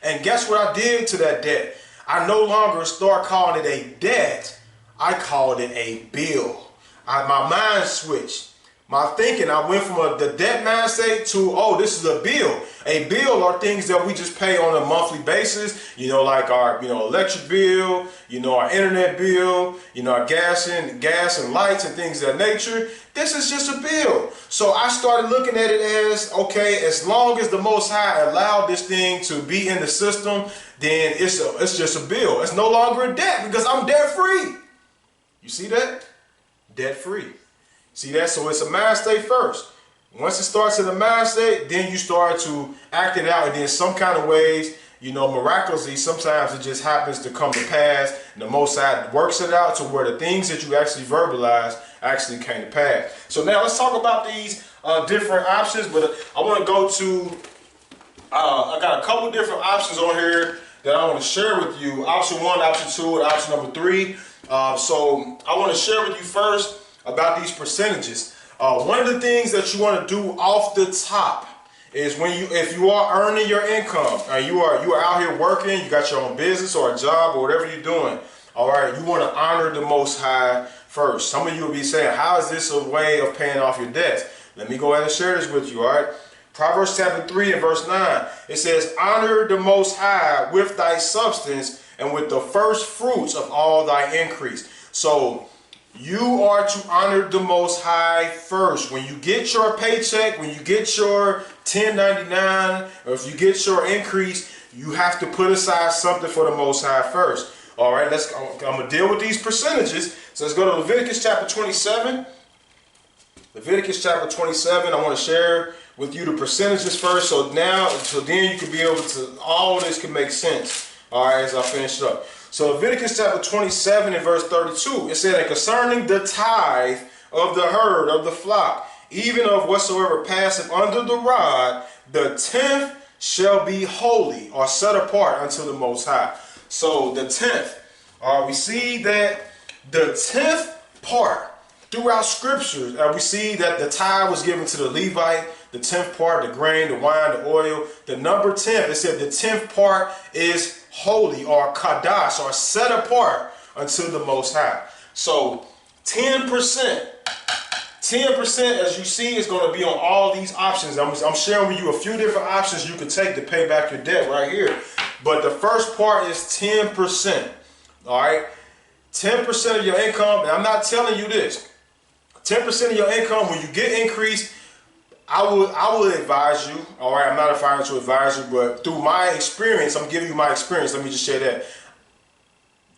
And guess what I did to that debt? I no longer start calling it a debt. I called it a bill. My mind switched. My thinking, I went from the debt mindset to, oh, this is a bill. A bill are things that we just pay on a monthly basis, you know, like our, electric bill, our internet bill, our gas and lights and things of that nature. This is just a bill. So I started looking at it as, okay, as long as the Most High allowed this thing to be in the system, then it's just a bill. It's no longer a debt because I'm debt free. You see that? Debt free. See that? So it's a mind state first. Once it starts in the mind state, then you start to act it out. And then some kind of ways, miraculously, sometimes it just happens to come to pass. And the Most High works it out to where the things that you actually verbalize actually came to pass. So now let's talk about these different options. But I want to go to, I got a couple different options on here that I want to share with you. Option 1, option 2, and option number 3. So I want to share with you first about these percentages. One of the things that you want to do off the top is if you are earning your income, you are out here working, you got your own business or a job or whatever you're doing, all right, you want to honor the Most High first. Some of you will be saying, how is this a way of paying off your debts? Let me go ahead and share this with you, all right? Proverbs chapter 3 and verse 9, it says, honor the Most High with thy substance and with the first fruits of all thy increase. So you are to honor the Most High first. When you get your paycheck, when you get your 1099, or if you get your increase, you have to put aside something for the Most High first. All right, I'm going to deal with these percentages. So let's go to Leviticus chapter 27. Leviticus chapter 27, I want to share with you the percentages first, so then you can be able to, all this can make sense, all right, as I finish up. So Leviticus chapter 27 and verse 32, it said, and concerning the tithe of the herd of the flock, even of whatsoever passeth under the rod, the 10th shall be holy, or set apart unto the Most High. So the 10th, we see that the 10th part throughout scriptures, we see that the tithe was given to the Levite, the 10th part, the grain, the wine, the oil. The number 10, it said the 10th part is holy, or kadash, or set apart unto the Most High. So 10%, as you see, is going to be on all these options. I'm sharing with you a few different options you can take to pay back your debt right here. But the first part is 10%. All right, 10% of your income, and I'm not telling you this. 10% of your income, when you get increased, I would advise you. All right, I'm not a financial advisor, but through my experience, I'm giving you my experience. Let me just share that.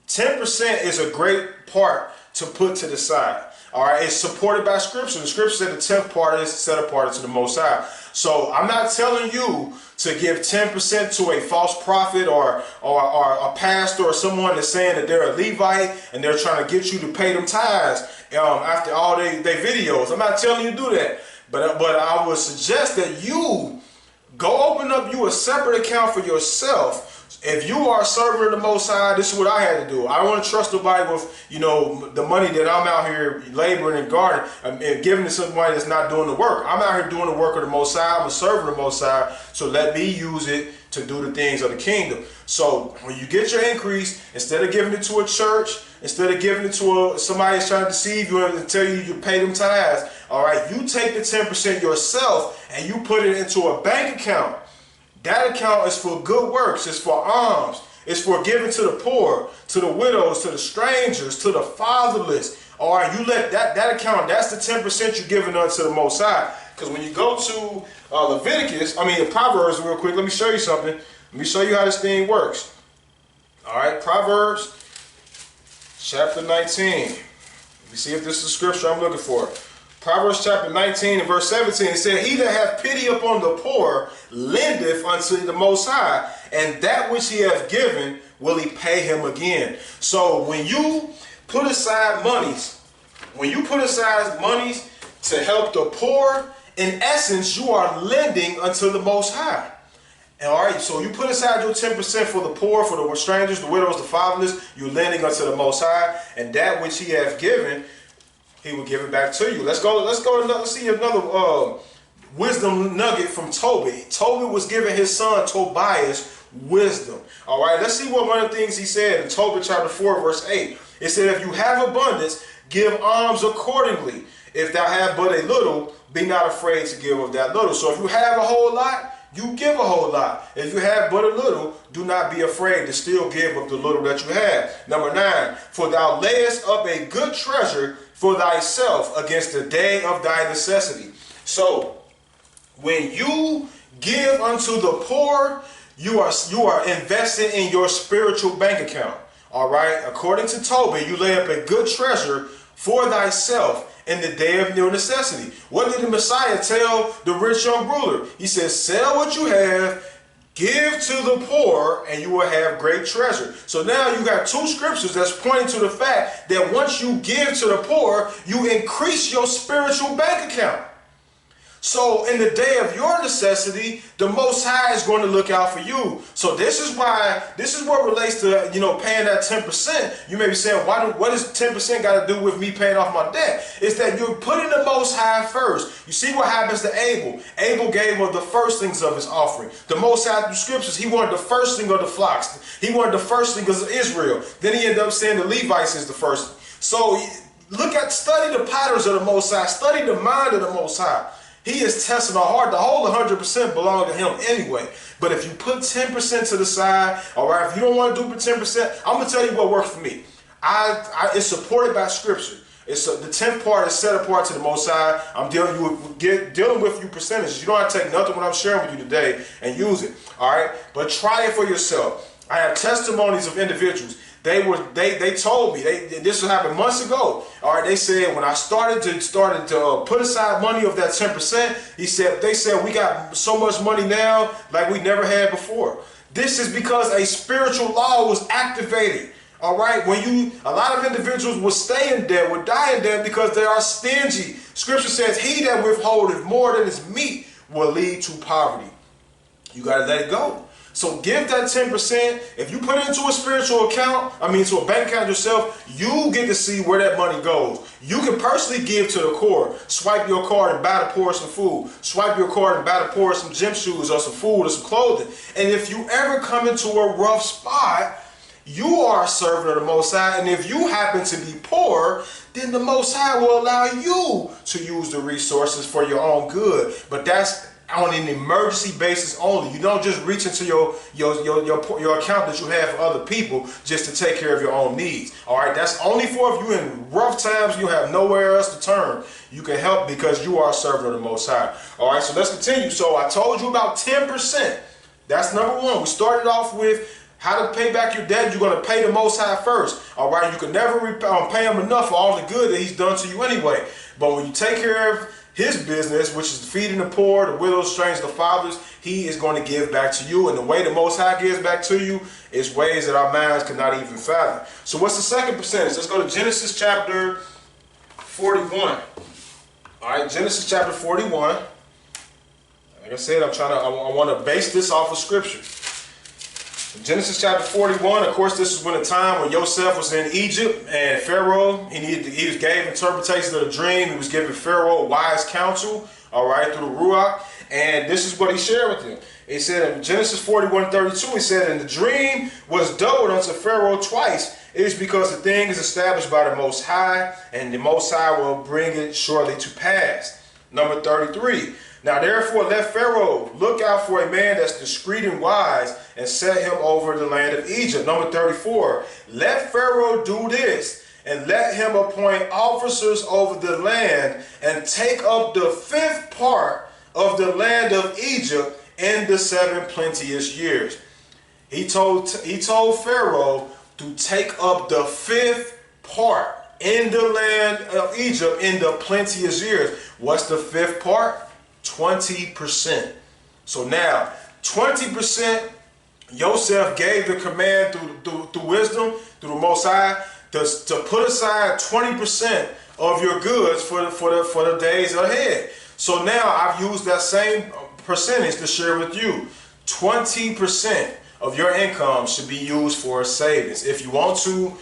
10% is a great part to put to the side. All right, it's supported by scripture. The scripture said the 10th part is set apart to the Most High. So I'm not telling you to give 10% to a false prophet or a pastor or someone that's saying that they're a Levite and they're trying to get you to pay them tithes after all their videos. I'm not telling you to do that. But I would suggest that you go open up you a separate account for yourself. If you are a servant of the Most High, this is what I had to do. I don't want to trust nobody with, the money that I'm out here laboring and guarding and giving to somebody that's not doing the work. I'm out here doing the work of the Most High. I'm a servant of the Most High, so let me use it to do the things of the kingdom. So when you get your increase, instead of giving it to a church, instead of giving it to somebody that's trying to deceive you and tell you pay them tithes, all right, you take the 10% yourself and you put it into a bank account. That account is for good works. It's for alms. It's for giving to the poor, to the widows, to the strangers, to the fatherless. All right, you let that account, that's the 10% you're giving unto the Most High. Because when you go to Proverbs real quick, let me show you something. Let me show you how this thing works. All right, Proverbs chapter 19. Let me see if this is the scripture I'm looking for. Proverbs chapter 19 and verse 17, it said, he that hath pity upon the poor lendeth unto the Most High, and that which he hath given will he pay him again. So when you put aside monies, to help the poor, in essence, you are lending unto the Most High. All right, so you put aside your 10% for the poor, for the strangers, the widows, the fatherless, you're lending unto the Most High, and that which he hath given, he will give it back to you. Let's see another wisdom nugget from Tobit. Tobit was giving his son Tobias wisdom. All right, let's see what one of the things he said in Tobit chapter 4 verse 8. It said, if you have abundance, give alms accordingly. If thou have but a little, be not afraid to give of that little. So if you have a whole lot, you give a whole lot. If you have but a little, do not be afraid to still give of the little that you have. Number 9, for thou layest up a good treasure for thyself against the day of thy necessity. So when you give unto the poor, you are investing in your spiritual bank account. All right. According to Tobit, you lay up a good treasure for thyself in the day of your necessity. What did the Messiah tell the rich young ruler? He says, sell what you have, give to the poor, and you will have great treasure. So now you got two scriptures that's pointing to the fact that once you give to the poor, you increase your spiritual bank account. So in the day of your necessity, the Most High is going to look out for you. So this is what relates to, paying that 10%. You may be saying, what does 10% got to do with me paying off my debt? It's that you're putting the Most High first. You see what happens to Abel. Abel gave of the firstlings of his offering. The Most High, through scriptures, he wanted the firsting of the flocks. He wanted the firsting of Israel. Then he ended up saying the Levites is the first. So study the patterns of the Most High. Study the mind of the Most High. He is testing our heart. The whole 100% belong to him anyway. But if you put 10% to the side, all right, if you don't want to do 10%, I'm going to tell you what works for me. It's supported by scripture. The 10th part is set apart to the Most High. I'm dealing with you percentages. You don't have to take nothing what I'm sharing with you today and use it. All right, but try it for yourself. I have testimonies of individuals They told me, this happened months ago. All right, they said when I started to put aside money of that 10%, they said we got so much money now like we never had before. This is because a spiritual law was activated. All right, a lot of individuals will stay in debt, will die in debt because they are stingy. Scripture says, he that withholdeth more than is meet will lead to poverty. You got to let it go. So give that 10%. If you put it into a spiritual account, to a bank account yourself, you get to see where that money goes. You can personally give to the core. Swipe your card and buy the poor some food. Swipe your card and buy the poor some gym shoes or some food or some clothing. And if you ever come into a rough spot, you are a servant of the Most High. And if you happen to be poor, then the Most High will allow you to use the resources for your own good. But that's on an emergency basis only. You don't just reach into your account that you have for other people just to take care of your own needs. All right, that's only for if you're in rough times, you have nowhere else to turn. You can help because you are a servant of the Most High. All right, so let's continue. So I told you about 10%. That's number one. We started off with how to pay back your debt. You're going to pay the Most High first. All right, you can never pay him enough for all the good that he's done to you anyway. But when you take care of his business, which is feeding the poor, the widows, strangers, the fathers, he is going to give back to you. And the way the Most High gives back to you is ways that our minds cannot even fathom. So what's the second percentage? Let's go to Genesis chapter 41. All right, Genesis chapter 41. Like I said, I want to base this off of Scripture. Genesis chapter 41, of course, this is when the time when Joseph was in Egypt and Pharaoh, he was gave interpretations of the dream. He was giving Pharaoh wise counsel, all right, through the Ruach. And this is what he shared with him. He said in Genesis 41:32, he said, and the dream was doubled unto Pharaoh twice. It is because the thing is established by the Most High, and the Most High will bring it shortly to pass. Number 33. Now therefore let Pharaoh look out for a man that's discreet and wise, and set him over the land of Egypt. Number 34. Let Pharaoh do this, and let him appoint officers over the land, and take up the 5th part of the land of Egypt in the 7 plenteous years. He told Pharaoh to take up the 5th part in the land of Egypt in the plenteous years. What's the 5th part? 20%. So now 20%, Joseph gave the command through wisdom, through the Most High, to put aside 20% of your goods for the days ahead. So now I've used that same percentage to share with you. 20% of your income should be used for savings. If you want to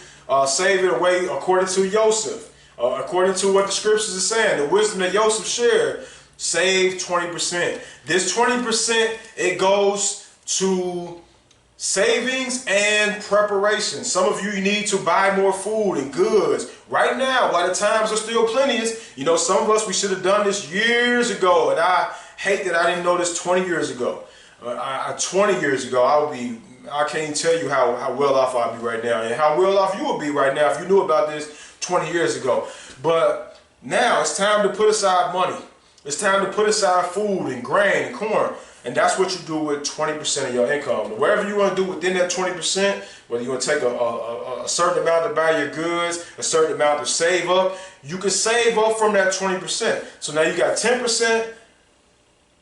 save it away according to Joseph, according to what the scriptures are saying, the wisdom that Joseph shared, save 20%. This 20%, it goes to savings and preparation. Some of you need to buy more food and goods right now while the times are still plenteous. You know, some of us, we should have done this years ago, and I hate that I didn't know this 20 years ago. 20 years ago, I can't even tell you how well off I'd be right now, and how well off you would be right now if you knew about this 20 years ago. But now it's time to put aside money. It's time to put aside food and grain and corn. And that's what you do with 20% of your income. Whatever you want to do within that 20%, whether you want to take a certain amount to buy your goods, a certain amount to save up, you can save up from that 20%. So now you got 10%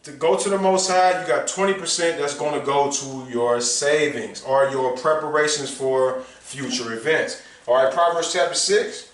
to go to the Most High. You got 20% that's going to go to your savings or your preparations for future events. All right, Proverbs chapter 6.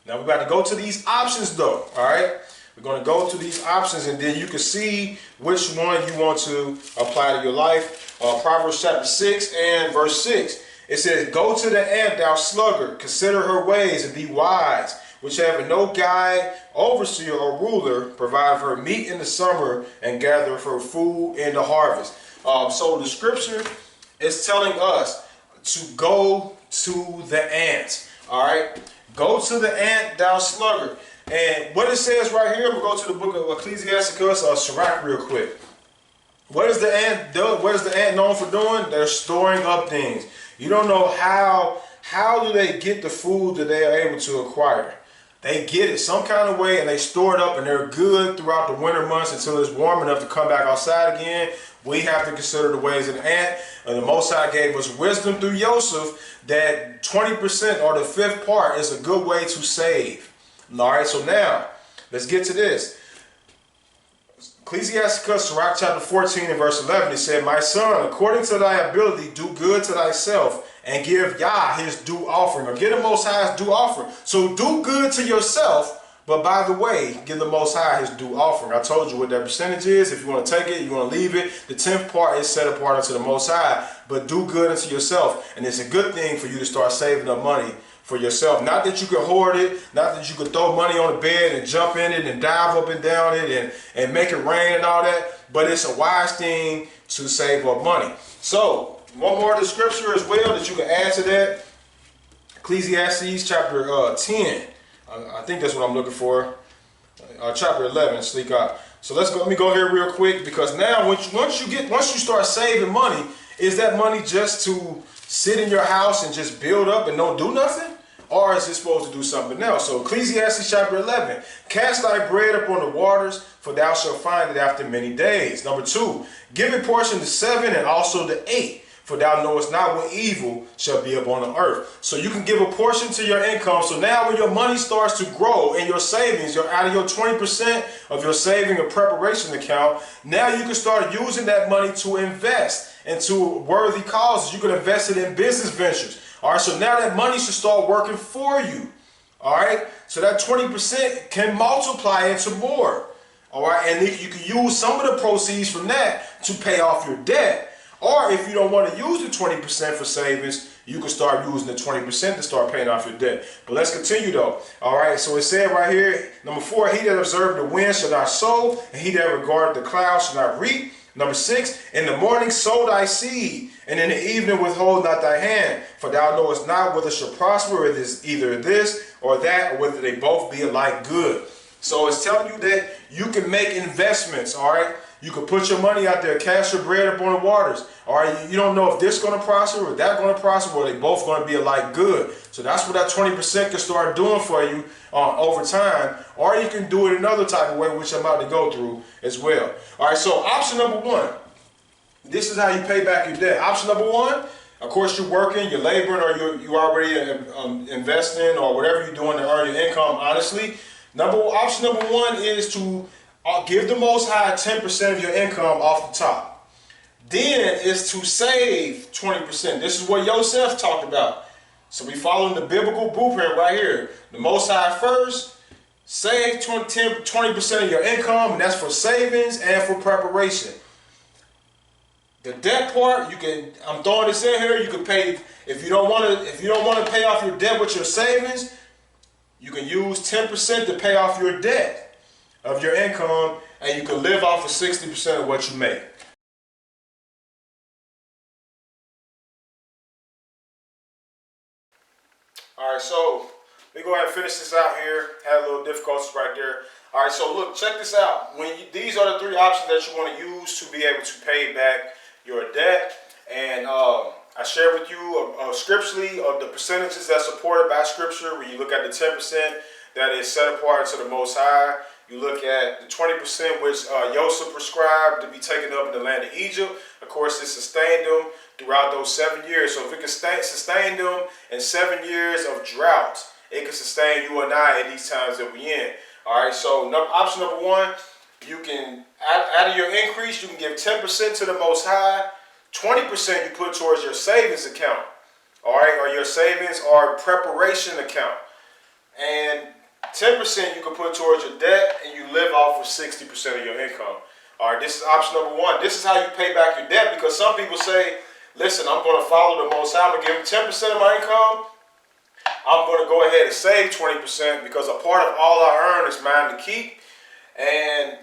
Now we're about to go to these options though, all right? We're going to go to these options, and then you can see which one you want to apply to your life. Proverbs chapter 6 and verse 6. It says, go to the ant, thou sluggard, consider her ways and be wise, which having no guide, overseer, or ruler, provide for her meat in the summer and gather for food in the harvest. So the scripture is telling us to go to the ant. All right? Go to the ant, thou sluggard. And what it says right here, we'll go to the book of Ecclesiasticus or Sirach real quick. What is the ant doing? What is the ant known for doing? They're storing up things. You don't know how do they get the food that they are able to acquire. They get it some kind of way and they store it up and they're good throughout the winter months until it's warm enough to come back outside again. We have to consider the ways of the ant. And the Most High gave us wisdom through Joseph that 20% or the fifth part is a good way to save. All right, so now let's get to this. Ecclesiasticus, Sirach chapter 14 and verse 11, it said, "My son, according to thy ability, do good to thyself and give Yah his due offering," or give the Most High his due offering. So do good to yourself, but by the way, give the Most High his due offering. I told you what that percentage is. If you want to take it, you want to leave it. The 10th part is set apart unto the Most High, but do good unto yourself. And it's a good thing for you to start saving up money for yourself. Not that you can hoard it, not that you can throw money on the bed and jump in it and dive up and down it and make it rain and all that, but it's a wise thing to save up money. So, one more of the scripture as well that you can add to that. Ecclesiastes chapter 10. I think that's what I'm looking for. Chapter 11, sleek out. So let me go here real quick, because now once you start saving money, is that money just to sit in your house and just build up and don't do nothing? Or is it supposed to do something else? So Ecclesiastes chapter 11, "Cast thy bread upon the waters, for thou shalt find it after many days." Number 2, "Give a portion to 7 and also to 8, for thou knowest not what evil shall be upon the earth." So you can give a portion to your income. So now when your money starts to grow in your savings, you're out of your 20% of your saving or preparation account, now you can start using that money to invest into worthy causes. You can invest it in business ventures. All right, so now that money should start working for you. All right, so that 20% can multiply into more. All right, and you can use some of the proceeds from that to pay off your debt. Or if you don't want to use the 20% for savings, you can start using the 20% to start paying off your debt. But let's continue though. All right, so it said right here, number 4, "He that observed the wind shall not sow, and he that regarded the clouds shall not reap." Number 6, "In the morning sow thy seed, and in the evening withhold not thy hand, for thou knowest not whether shall prosper, it is either this or that, or whether they both be alike good." So it's telling you that you can make investments, all right? You can put your money out there, cast your bread upon the waters. All right, you don't know if this is going to prosper or that going to prosper, or they both going to be alike good. So that's what that 20% can start doing for you over time. Or you can do it another type of way, which I'm about to go through as well. All right, so option number 1. This is how you pay back your debt. Option number 1, of course, you're working, you're laboring, or you're already investing, or whatever you're doing to earn your income, honestly. Option number 1 is to give the Most High 10% of your income off the top. Then it's to save 20%. This is what Joseph talked about. So we following the biblical blueprint right here. The Most High first, save 20% of your income, and that's for savings and for preparation. The debt part, I'm throwing this in here, you can pay, if you don't want to pay off your debt with your savings, you can use 10% to pay off your debt of your income, and you can live off of 60% of what you make. All right, so let me go ahead and finish this out here. Had a little difficulties right there. All right, so look, check this out. These are the 3 options that you want to use to be able to pay back your debt. And I share with you scripturally of the percentages that's supported by scripture. When you look at the 10% that is set apart to the Most High, you look at the 20% which Joseph prescribed to be taken up in the land of Egypt. Of course, it sustained them throughout those 7 years. So if it can sustain them in 7 years of drought, it can sustain you and I at these times that we're in. All right, so option number 1, you can, out of your increase, you can give 10% to the Most High. 20% you put towards your savings account, all right, or your savings or preparation account. And 10% you can put towards your debt, and you live off of 60% of your income. All right, this is option number 1. This is how you pay back your debt, because some people say, listen, I'm going to follow the Most High. I'm going to give him 10% of my income. I'm going to go ahead and save 20%, because a part of all I earn is mine to keep. And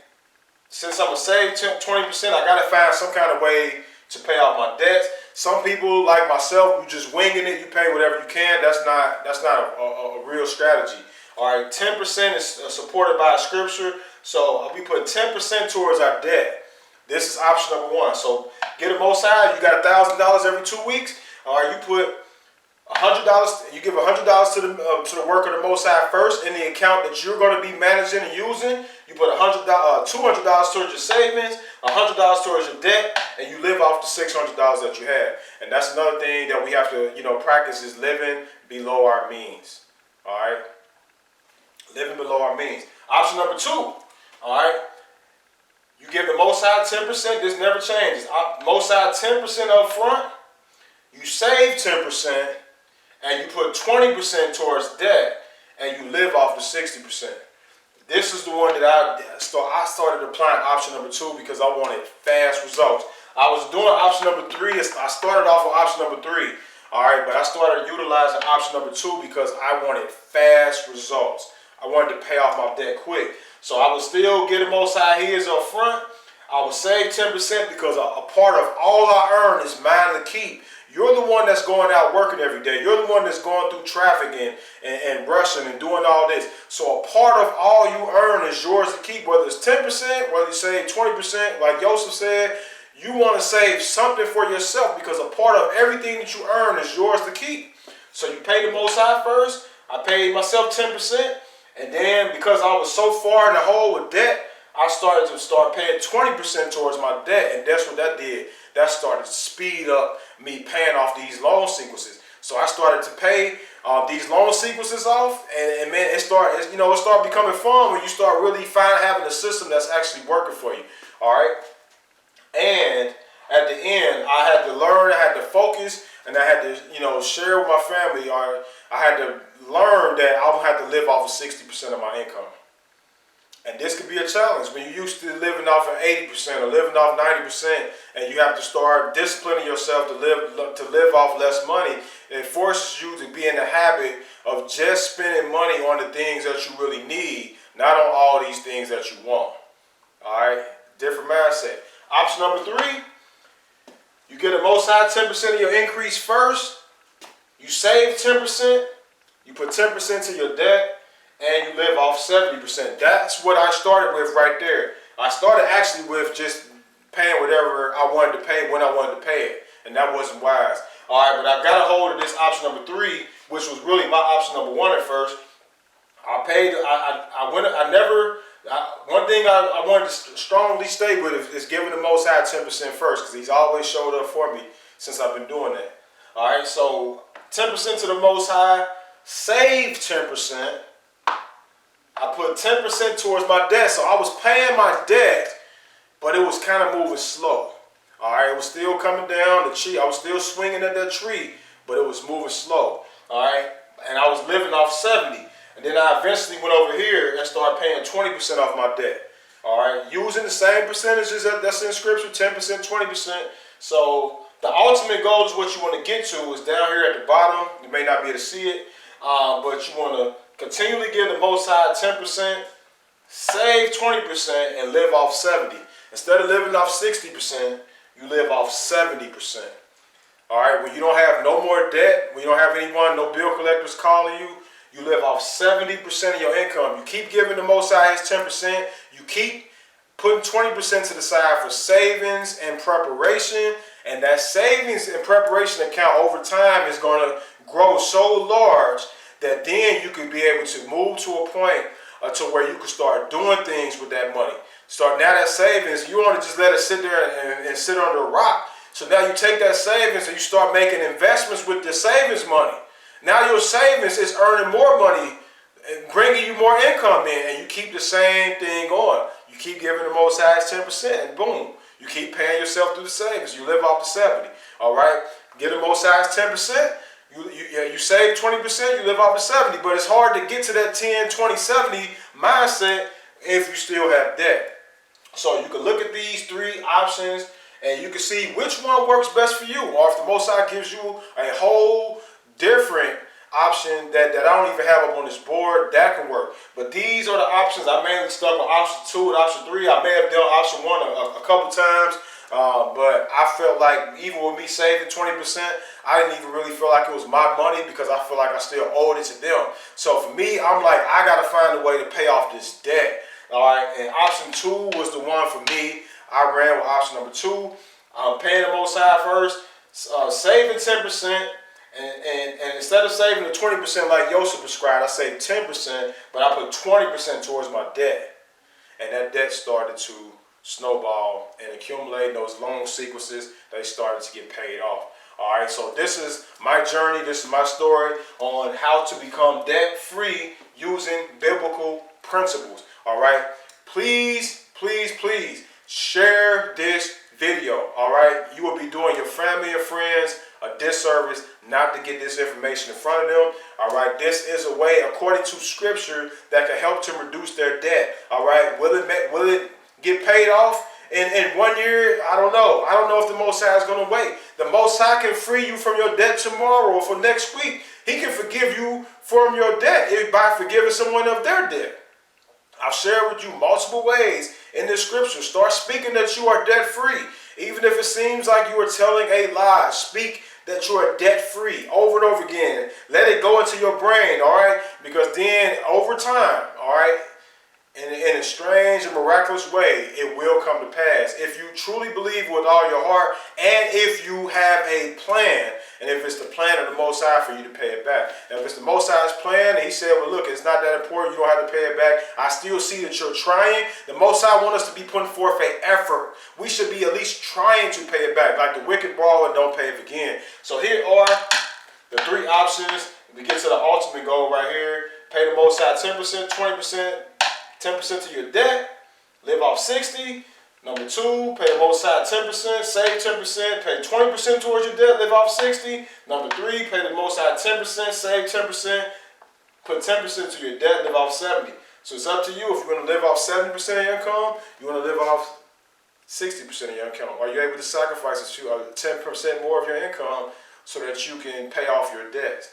since I'm going to save 20%, I got to find some kind of way to pay off my debts. Some people, like myself, you just winging it. You pay whatever you can. That's not a real strategy. All right, 10% is supported by scripture. So we put 10% towards our debt. This is option number 1. So get the Most High. You got $1,000 every 2 weeks. All right, you put $100. You give $100 to the work of the Most High first in the account that you're going to be managing and using. You put $200 towards your savings, $100 towards your debt, and you live off the $600 that you have. And that's another thing that we have to, practice is living below our means. All right, living below our means. Option number 2. All right, you give the Most High 10%. This never changes. Most High 10% up front. You save 10%. And you put 20% towards debt, and you live off the 60%. This is the one that I started applying option number 2 because I wanted fast results. I was doing option number 3. I started off with option number 3. All right, but I started utilizing option number 2 because I wanted fast results. I wanted to pay off my debt quick. So I would still get the Most High His up front. I would save 10% because a part of all I earn is mine to keep. You're the one that's going out working every day. You're the one that's going through traffic and rushing and doing all this. So a part of all you earn is yours to keep, whether it's 10%, whether you save 20%, like Joseph said, you want to save something for yourself because a part of everything that you earn is yours to keep. So you pay the Most High first. I paid myself 10%. And then because I was so far in the hole with debt, I started paying 20% towards my debt. And that's what that did. That started to speed up me paying off these loan sequences. So I started to pay these loan sequences off, and man, it started becoming fun when you start really having a system that's actually working for you. All right. And at the end, I had to learn, I had to focus, and I had to share with my family. Or I had to learn that I don't have to live off of 60% of my income. And this could be a challenge when you're used to living off of 80% or living off 90%, and you have to start disciplining yourself to live off less money. It forces you to be in the habit of just spending money on the things that you really need, not on all these things that you want. All right, different mindset. Option number 3, you get the Most High 10% of your increase first. You save 10%. You put 10% to your debt. And you live off 70%. That's what I started with right there. I started actually with just paying whatever I wanted to pay when I wanted to pay it. And that wasn't wise. All right, but I got a hold of this option number 3, which was really my option number 1 at first. One thing I wanted to strongly stay with is giving the Most High 10% first, because he's always showed up for me since I've been doing that. All right, so 10% to the Most High, save 10%. I put 10% towards my debt, so I was paying my debt, but it was kind of moving slow. All right, it was still coming down the tree. I was still swinging at that tree, but it was moving slow. All right, and I was living off 70, and then I eventually went over here and started paying 20% off my debt. All right, using the same percentages that's in Scripture, 10%, 20%. So the ultimate goal is what you want to get to is down here at the bottom. You may not be able to see it, but you want to continually give the Most High 10%, save 20%, and live off 70%. Instead of living off 60%, you live off 70%. All right, when you don't have no more debt, when you don't have anyone, no bill collectors calling you, you live off 70% of your income. You keep giving the Most High his 10%. You keep putting 20% to the side for savings and preparation. And that savings and preparation account over time is going to grow so large that then you could be able to move to a point to where you can start doing things with that money. Now that savings, you want to just let it sit there and sit under a rock. So now you take that savings and you start making investments with the savings money. Now your savings is earning more money and bringing you more income in, and you keep the same thing going. You keep giving the Most High 10%, and boom, you keep paying yourself through the savings. You live off the 70. All right, get the Most High 10%. You save 20%, you live off the 70, but it's hard to get to that 10, 20, 70 mindset if you still have debt. So you can look at these 3 options and you can see which one works best for you, or if the Most High gives you a whole different option that I don't even have up on this board, that can work. But these are the options. I mainly stuck on option 2 and option 3. I may have done option 1 a couple times. But I felt like even with me saving 20%, I didn't even really feel like it was my money because I feel like I still owed it to them. So for me, I'm like, I got to find a way to pay off this debt. All right, and option 2 was the one for me. I ran with option number 2. I'm paying the Most High first, saving 10%, And instead of saving the 20% like Joseph prescribed, I saved 10%, but I put 20% towards my debt. And that debt started to snowball and accumulate. Those loan sequences, they started to get paid off. All right, so this is my journey. This is my story on how to become debt-free using biblical principles. All right, please, please, please share this video. All right, you will be doing your family and friends a disservice not to get this information in front of them. All right, this is a way, according to Scripture, that can help to reduce their debt. All right, will it get paid off in 1 year? I don't know. I don't know if the Most High is going to wait. The Most High can free you from your debt tomorrow or for next week. He can forgive you from your debt by forgiving someone of their debt. I've shared with you multiple ways in the Scripture. Start speaking that you are debt free. Even if it seems like you are telling a lie, speak that you are debt free over and over again. Let it go into your brain, all right? Because then over time, all right, in a strange and miraculous way, it will come to pass. If you truly believe with all your heart, and if you have a plan, and if it's the plan of the Most High for you to pay it back. Now, if it's the Most High's plan, and he said, well, look, it's not that important, you don't have to pay it back. I still see that you're trying. The Most High wants us to be putting forth an effort. We should be at least trying to pay it back, like the wicked borrower, don't pay it again. So here are the three options. We get to the ultimate goal right here. Pay the Most High 10%, 20%, 10% to your debt, live off 60. Number two, pay the Most High 10%, save 10%, pay 20% towards your debt, live off 60. Number three, pay the Most High 10%, save 10%, put 10% to your debt, live off 70. So it's up to you if you're going to live off 70% of your income, you want to live off 60% of your income. Are you able to sacrifice 10% more of your income so that you can pay off your debt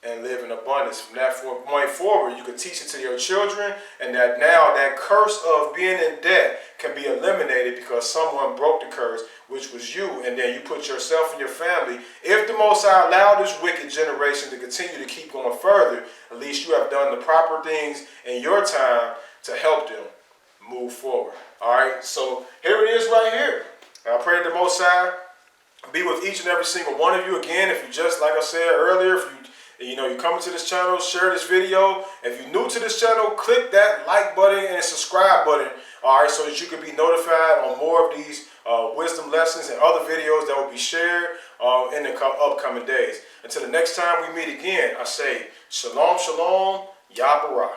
and live in abundance? From that point forward, you can teach it to your children, and that now that curse of being in debt can be eliminated because someone broke the curse, which was you, and then you put yourself and your family. If the Most High allowed this wicked generation to continue to keep going further, at least you have done the proper things in your time to help them move forward. All right, so here it is right here. I pray the Most High be with each and every single one of you. Again, if you just, like I said earlier, if you come to this channel, share this video. If you're new to this channel, click that like button and subscribe button, all right, so that you can be notified on more of these wisdom lessons and other videos that will be shared in the upcoming days. Until the next time we meet again, I say, Shalom, Shalom, Yah Barah.